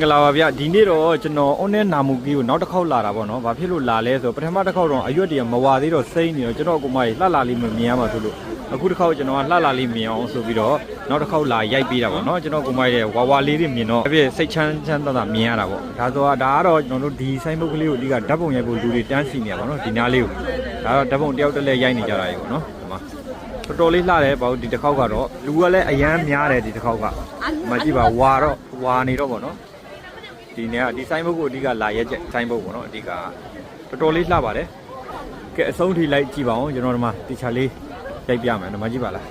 င်္ဂလာပါဗျဒီနေ့တော့ကျွန်တော်အွန်နဲ့နာမူကြီးကိုနောက်တစ်ခေါက်လာတာပေါ့နော်ဘာဖြစ်လို့လာလဲဆိုပထမတစ်ခေါက်တော့အရွက်တည်းမဝါသေးတော့စိမ့်နေတော့ကျွန်တော်ကိုမကြီးလှလှလေးမမြင်ရမှာဆိုလို့အခုတစ်ခေါက်ကျွန်တော်ကလှလှလေးမြင်အောင်ဆိုပြီးတော့နောက်တစ်ခေါက်လာရိုက်ပေးတာပေါ့နော်ကျွန်တော်ကိုမကြီးရဲ့ဝါဝါလေးတွေမြင်တော့အပြည့်စိတ်ချမ်းသာမြင်ရတာပေါ့ဒါဆိုတော့ဒါကတော့ကျွန်တော်တို့ဒီဆိုင်ဘုတ်ကလေးကိုအဓိကဓာတ်ပုံရိုက်ဖို့လူတွေတန်းစီနေရပါတော့ဒီနားလေးကိုဒါတော့ဓာတ်ပုံတယောက်တစ်လဲရိုက်နေကြတာရေပေါ့နော်ဒီမှာတော်တော်လေးလှတယ်ပေါ့ဒီတစ်ခေါက်ကတော့လူကလည်းအရန်များတယ်ဒီတစ်ခေါက်ကမကြည့်ပါဝါနေတော့ပေါ့နော်ဒီနေ့ကဒီဆိုင်ဘုတ်ကိုအဓိကလာရက်ချက်ဆိုင်ဘုတ်ပေါ့နော်အဓိကတော်တော်လေးလှပါတယ်ကဲအဆုံးထိလိုက်ကြည့်ပါအောင်ကျွန်တော်ဒီမှာတီချာလေးရိုက်ပြမယ်ဒီမှာကြည့်ပါလား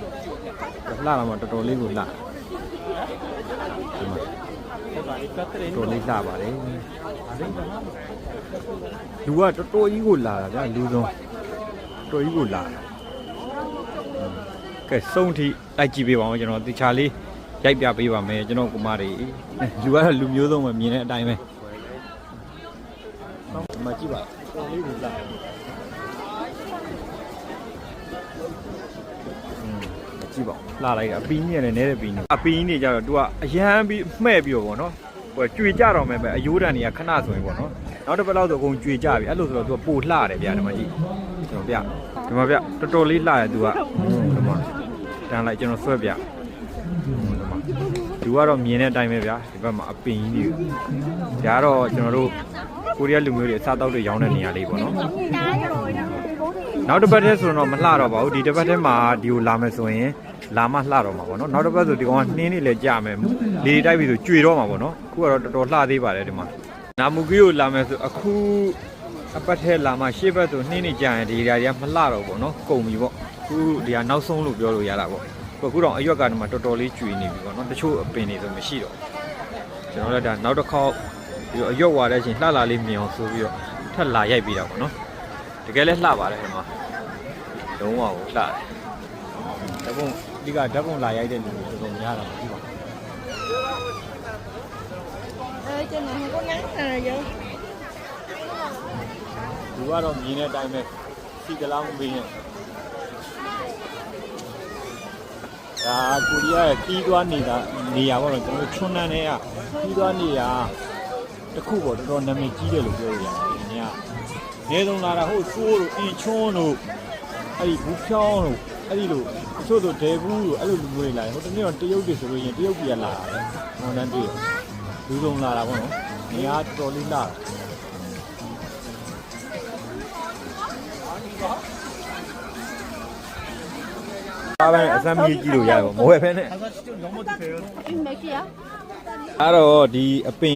လှလာမှာတော်တော်လေးကိုလှဒီမှာတော်လေးလှပါတယ်လူကတော်တော်ကြီးကိုလာတာဗျာလူဆုံးတော်ကြီးကိုလာကဲဆုံးထိလိုက်ကြည့်ပေးပါအောင်ကျွန်တော်တီချာလေးရိုက်ပြပေးပါမယ်ကျွန်တော်ကုမတွေလူကတော့လူမျိုးစုံပဲမြင်တဲ့အတိုင်းပဲဒီမှာကြည့်ပါတော်လေးကိုလာကြည့်ပါလှလိုက်တာအပီးနဲ့လည်းနဲတဲ့ပီးနေအပီးနေကြတော့ तू ကအရန်ပြီးမှဲ့ပြီးတော့ဗောနော်ဟိုကြွေကြတော့မယ်ပဲအယိုးတန်တွေကခဏဆိုရင်ဗောနော်နောက်တစ်ပတ်လောက်ဆိုအကုန်ကြွေကြပြီအဲ့လိုဆိုတော့ तू ပိုလှတယ်ဗျာဒီမှာကြည့်ကျွန်တော်ပြဒီမှာဗျတော်တော်လေးလှတယ် तू ကဒီမှာတန်းလိုက်ကျွန်တော်ဆွဲပြလူကတော့မြင်တဲ့အတိုင်းပဲဗျာဒီဘက်မှာအပင်ကြီးတွေဒါကတော့ကျွန်တော်တို့ကိုရီးယားလူမျိုးတွေအစားတောက်တွေရောင်းတဲ့နေရာလေးပေါ့နော်နောက်တစ်ပတ်တည်းဆိုတော့မလှတော့ပါဘူးဒီတစ်ပတ်တည်းမှာဒီကိုလာမယ်ဆိုရင်လာမှလှတော့မှာပေါ့နော်နောက်တစ်ပတ်ဆိုဒီကောင်ကနှင်းနေလဲကြာမယ်လေတိုက်ပြီဆိုကျွေတော့မှာပေါ့နော်အခုကတော့တော်တော်လှသေးပါတယ်ဒီမှာနာမူကြီးကိုလာမယ်ဆိုအခုအပတ်ထဲလာမှရှေ့ဘက်ဆိုနှင်းနေကြာရင်ဒီနေရာတွေကမလှတော့ဘူးပေါ့နော်ကုန်ပြီပေါ့အခုဒီကနောက်ဆုံးလို့ပြောလို့ရတာပေါ့အခုတော့အရွက်ကဒီမှာတော်တော်လေးကျွေနေပြီပေါ့နော်တချို့အပင်တွေဆိုမရှိတော့ကျွန်တော်လည်းဒါနောက်တစ်ခေါက်ပြီးတော့အရွက်ဝါတဲ့အချိန်လှလာလေးမြင်အောင်ဆိုပြီးတော့ထပ်လာရိုက်ပြီးတာပေါ့နော်တကယ်လည်းလှပါတယ်ဒီမှာလုံးဝကိုလှတယ်ဓာတ်ပုံဒီကဓာတ်ပုံလာရိုက်တဲ့လူတွေတော်တော်များတာကြည့်ပါကျွန်တော်ကိုနန်းနေရောလူကတော့မြင်တဲ့အတိုင်းပဲစီကလောင်းမင်းရဲ့ဒါကိုရီးယားရဲ့ပြီးသွားနေတာနေရာပေါ့နော်ကျွန်တော်ချွန်းနန်းတွေကပြီးသွားနေရာတခုပေါ့တော်တော်နာမည်ကြီးတယ်လို့ပြောလို့ရတယ်ဒီနေရာနေဆုံးလာတာဟိုဆိုးတို့အင်ချွန်းတို့အဲ့ဒီဘူးဖြောင်းတို့အဲ့ဒီလိုအချို့ဆိုဒေဘူးတို့အဲ့လိုလူမျိုးတွေလာတယ်ဟိုတနေ့တော့တရုတ်တွေဆိုလို့ရင်တရုတ်ပြည်ကလာတာပဲဟိုနန်းတွေ့လူဆုံးလာတာပေါ့နော်နေရာတော်တော်လေးလာတာအဲ့အစမ်းကြီးကြည့်လို့ရတယ်ပေါ့မဟုတ်ပဲနဲ့အဲ့တော့ဒီအပင်